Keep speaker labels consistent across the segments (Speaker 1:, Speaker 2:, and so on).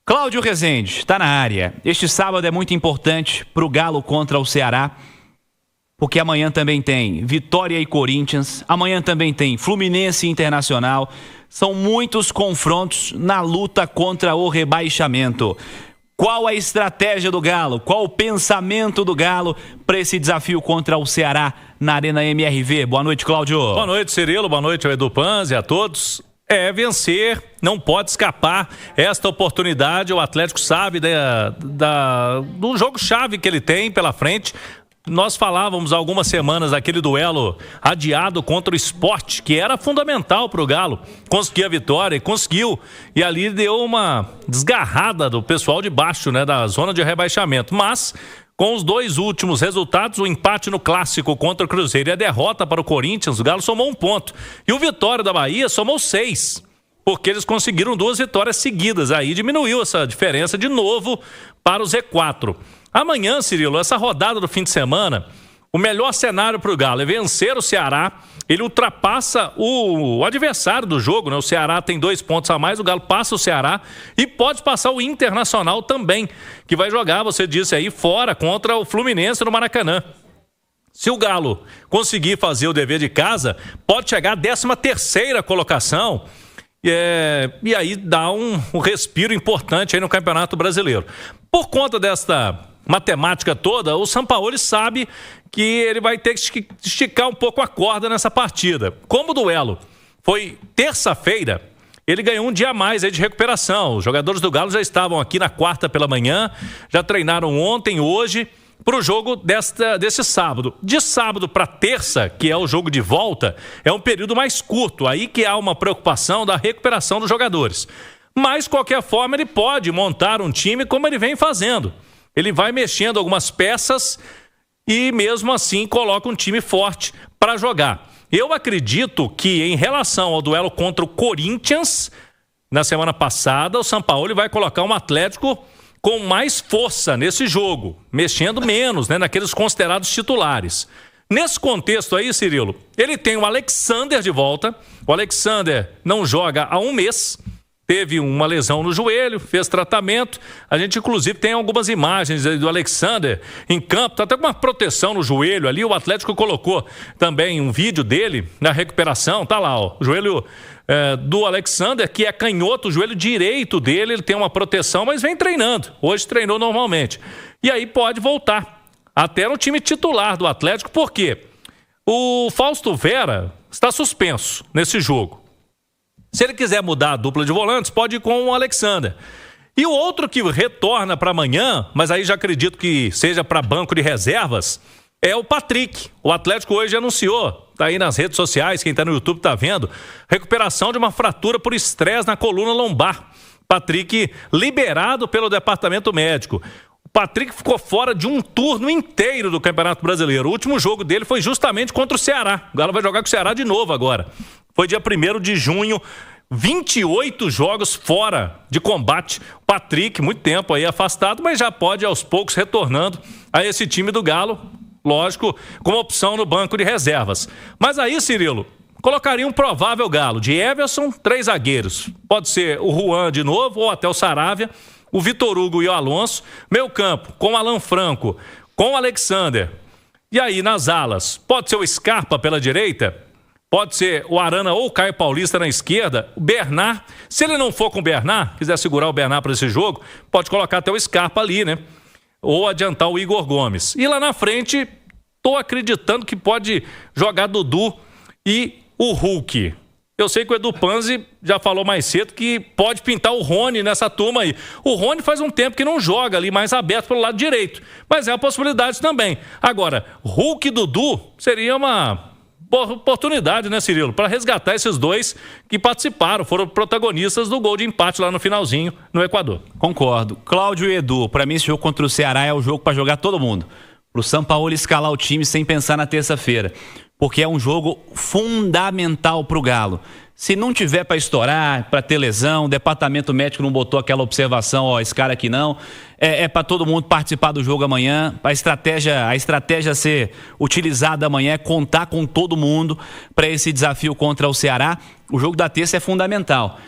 Speaker 1: Cláudio Rezende está na área. Este sábado é muito importante para o Galo contra o Ceará, porque amanhã também tem Vitória e Corinthians, amanhã também tem Fluminense e Internacional. São muitos confrontos na luta contra o rebaixamento. Qual a estratégia do Galo? Qual o pensamento do Galo para esse desafio contra o Ceará na Arena MRV? Boa noite, Cláudio.
Speaker 2: Boa noite, Cirilo. Boa noite ao Edu Panzi e a todos. É vencer, não pode escapar esta oportunidade. O Atlético sabe do jogo-chave que ele tem pela frente. Nós falávamos há algumas semanas daquele duelo adiado contra o Sport, que era fundamental para o Galo. Conseguiu a vitória e conseguiu. E ali deu uma desgarrada do pessoal de baixo, né, da zona de rebaixamento. Mas, com os dois últimos resultados, o empate no Clássico contra o Cruzeiro e a derrota para o Corinthians, o Galo somou 1 ponto. E o Vitória da Bahia somou 6. Porque eles conseguiram 2 vitórias seguidas. Aí diminuiu essa diferença de novo para o Z4. Amanhã, Cirilo, essa rodada do fim de semana, o melhor cenário para o Galo é vencer o Ceará. Ele ultrapassa o adversário do jogo, né? O Ceará tem 2 pontos a mais, o Galo passa o Ceará e pode passar o Internacional também, que vai jogar, você disse aí, fora contra o Fluminense no Maracanã. Se o Galo conseguir fazer o dever de casa, pode chegar à 13ª colocação. E aí dá um respiro importante aí no Campeonato Brasileiro. Por conta desta matemática toda, o Sampaoli sabe que ele vai ter que esticar um pouco a corda nessa partida. Como o duelo foi terça-feira, ele ganhou um dia a mais aí de recuperação. Os jogadores do Galo já estavam aqui na quarta pela manhã, já treinaram ontem, hoje, para o jogo desse sábado. De sábado para terça, que é o jogo de volta, é um período mais curto, aí que há uma preocupação da recuperação dos jogadores. Mas, de qualquer forma, ele pode montar um time como ele vem fazendo. Ele vai mexendo algumas peças e, mesmo assim, coloca um time forte para jogar. Eu acredito que, em relação ao duelo contra o Corinthians, na semana passada, o Sampaoli vai colocar um Atlético com mais força nesse jogo, mexendo menos, né, naqueles considerados titulares. Nesse contexto aí, Cirilo, ele tem o Alexander de volta. O Alexander não joga há 1 mês. Teve uma lesão no joelho, fez tratamento. A gente, inclusive, tem algumas imagens aí do Alexander em campo. Tá até com uma proteção no joelho ali. O Atlético colocou também um vídeo dele na recuperação. Tá lá, ó, o joelho do Alexander, que é canhoto, o joelho direito dele, ele tem uma proteção, mas vem treinando. Hoje treinou normalmente. E aí pode voltar até no time titular do Atlético. Por quê? O Fausto Vera está suspenso nesse jogo. Se ele quiser mudar a dupla de volantes, pode ir com o Alexander. E o outro que retorna para amanhã, mas aí já acredito que seja para banco de reservas, é o Patrick. O Atlético hoje anunciou, tá aí nas redes sociais, quem tá no YouTube tá vendo, recuperação de uma fratura por estresse na coluna lombar. Patrick liberado pelo departamento médico. O Patrick ficou fora de um turno inteiro do Campeonato Brasileiro. O último jogo dele foi justamente contra o Ceará. O Galo vai jogar com o Ceará de novo agora. Foi dia 1º de junho, 28 jogos fora de combate. O Patrick, muito tempo aí afastado, mas já pode aos poucos retornando a esse time do Galo. Lógico, como opção no banco de reservas. Mas aí, Cirilo, colocaria um provável Galo de Everson, 3 zagueiros. Pode ser o Juan de novo ou até o Saravia, o Vitor Hugo e o Alonso. Meio campo, com o Alan Franco, com o Alexander. E aí, nas alas, pode ser o Scarpa pela direita, pode ser o Arana ou o Caio Paulista na esquerda, o Bernard. Se ele não for com o Bernard, quiser segurar o Bernard para esse jogo, pode colocar até o Scarpa ali, né? Ou adiantar o Igor Gomes. E lá na frente, tô acreditando que pode jogar Dudu e o Hulk. Eu sei que o Edu Panzi já falou mais cedo que pode pintar o Rony nessa turma aí. O Rony faz um tempo que não joga ali mais aberto pelo lado direito, mas é uma possibilidade também. Agora, Hulk e Dudu seria uma oportunidade, né, Cirilo, para resgatar esses dois que participaram, foram protagonistas do gol de empate lá no finalzinho no Equador.
Speaker 1: Concordo. Cláudio e Edu, para mim esse jogo contra o Ceará é o jogo para jogar todo mundo. Pro Sampaoli escalar o time sem pensar na terça-feira, porque é um jogo fundamental pro Galo. Se não tiver para estourar, para ter lesão, o departamento médico não botou aquela observação, ó, esse cara aqui não, é para todo mundo participar do jogo amanhã. A estratégia a ser utilizada amanhã é contar com todo mundo para esse desafio contra o Ceará. O jogo da terça é fundamental.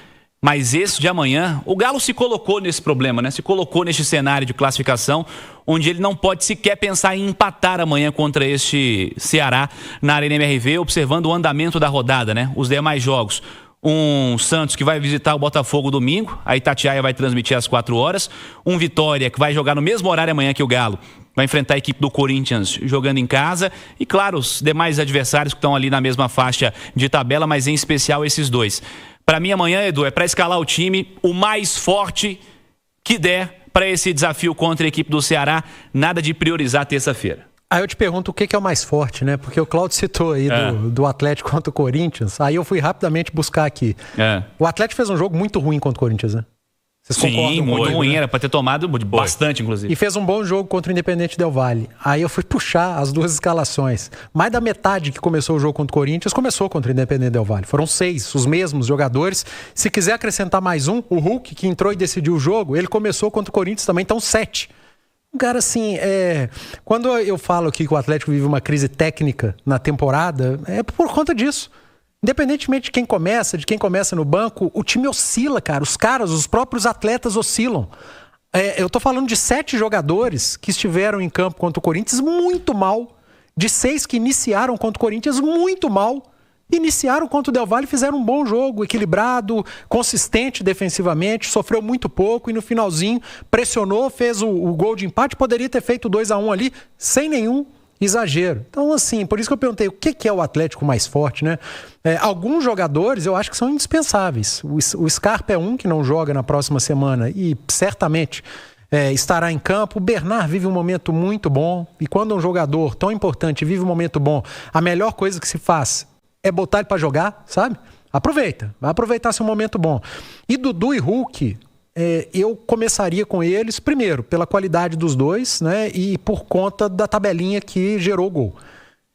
Speaker 1: Mas esse de amanhã, o Galo se colocou nesse problema, né? Se colocou neste cenário de classificação, onde ele não pode sequer pensar em empatar amanhã contra este Ceará na Arena MRV, observando o andamento da rodada, né? Os demais jogos. Um Santos que vai visitar o Botafogo domingo, a Itatiaia vai transmitir às 4 horas. Um Vitória que vai jogar no mesmo horário amanhã que o Galo, vai enfrentar a equipe do Corinthians jogando em casa. E claro, os demais adversários que estão ali na mesma faixa de tabela, mas em especial esses dois. Para mim amanhã, Edu, é para escalar o time o mais forte que der para esse desafio contra a equipe do Ceará. Nada de priorizar terça-feira.
Speaker 3: Aí eu te pergunto o que é o mais forte, né? Porque o Claudio citou aí do Atlético contra o Corinthians. Aí eu fui rapidamente buscar aqui. O Atlético fez um jogo muito ruim contra o Corinthians, né? Vocês concordam?
Speaker 1: Sim, muito ruim.
Speaker 3: Né?
Speaker 1: Era para ter tomado bastante, inclusive.
Speaker 3: E fez um bom jogo contra o Independente Del Valle. Aí eu fui puxar as duas escalações. Mais da metade que começou o jogo contra o Corinthians, começou contra o Independente Del Valle. Foram 6, os mesmos jogadores. Se quiser acrescentar mais um, o Hulk, que entrou e decidiu o jogo, ele começou contra o Corinthians também, então 7. Cara, assim, quando eu falo aqui que o Atlético vive uma crise técnica na temporada, é por conta disso. Independentemente de quem começa no banco, o time oscila, cara. Os próprios atletas oscilam. Eu tô falando de 7 jogadores que estiveram em campo contra o Corinthians muito mal. De 6 que iniciaram contra o Corinthians muito mal. Iniciaram contra o Del Valle, fizeram um bom jogo, equilibrado, consistente defensivamente, sofreu muito pouco e no finalzinho pressionou, fez o gol de empate, poderia ter feito 2-1 ali sem nenhum exagero. Então, assim, por isso que eu perguntei o que é o Atlético mais forte, né? Alguns jogadores eu acho que são indispensáveis. O Scarpa é um que não joga na próxima semana e certamente estará em campo. O Bernard vive um momento muito bom e quando um jogador tão importante vive um momento bom, a melhor coisa que se faz é botar ele pra jogar, sabe? Aproveita. Vai aproveitar seu momento bom. E Dudu e Hulk, eu começaria com eles, primeiro, pela qualidade dos dois, né? E por conta da tabelinha que gerou o gol.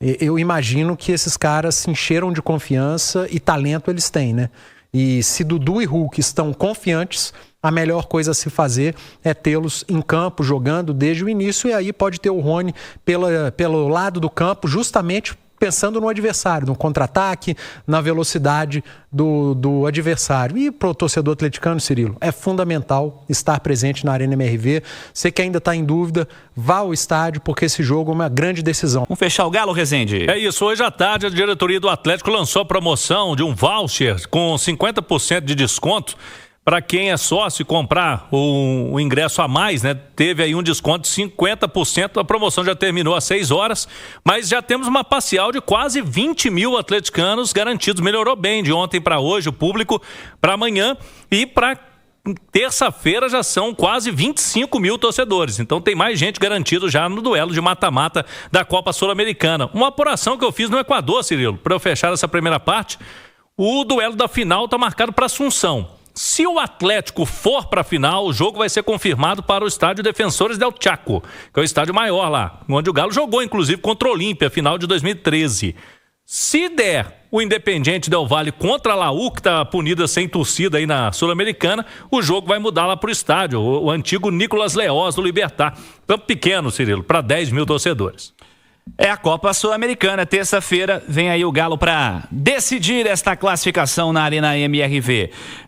Speaker 3: Eu imagino que esses caras se encheram de confiança e talento eles têm, né? E se Dudu e Hulk estão confiantes, a melhor coisa a se fazer é tê-los em campo, jogando desde o início. E aí pode ter o Rony pelo lado do campo, justamente pensando no adversário, no contra-ataque, na velocidade do adversário. E para o torcedor atleticano, Cirilo, é fundamental estar presente na Arena MRV. Você que ainda está em dúvida, vá ao estádio, porque esse jogo é uma grande decisão.
Speaker 1: Vamos fechar o Galo, Rezende?
Speaker 2: É isso, hoje à tarde a diretoria do Atlético lançou a promoção de um voucher com 50% de desconto para quem é sócio e comprar o ingresso a mais, né? Teve aí um desconto de 50%, a promoção já terminou às 6 horas, mas já temos uma parcial de quase 20 mil atleticanos garantidos. Melhorou bem de ontem para hoje, o público para amanhã e para terça-feira já são quase 25 mil torcedores. Então tem mais gente garantido já no duelo de mata-mata da Copa Sul-Americana. Uma apuração que eu fiz no Equador, Cirilo, para eu fechar essa primeira parte, o duelo da final está marcado para Assunção. Se o Atlético for para a final, o jogo vai ser confirmado para o estádio Defensores del Chaco, que é o estádio maior lá, onde o Galo jogou, inclusive, contra o Olímpia, final de 2013. Se der o Independiente Del Valle contra a Laú, que está punida sem torcida aí na Sul-Americana, o jogo vai mudar lá para o estádio, o antigo Nicolas Leoz do Libertad. Campo pequeno, Cirilo, para 10 mil torcedores.
Speaker 1: É a Copa Sul-Americana, terça-feira vem aí o Galo para decidir esta classificação na Arena MRV.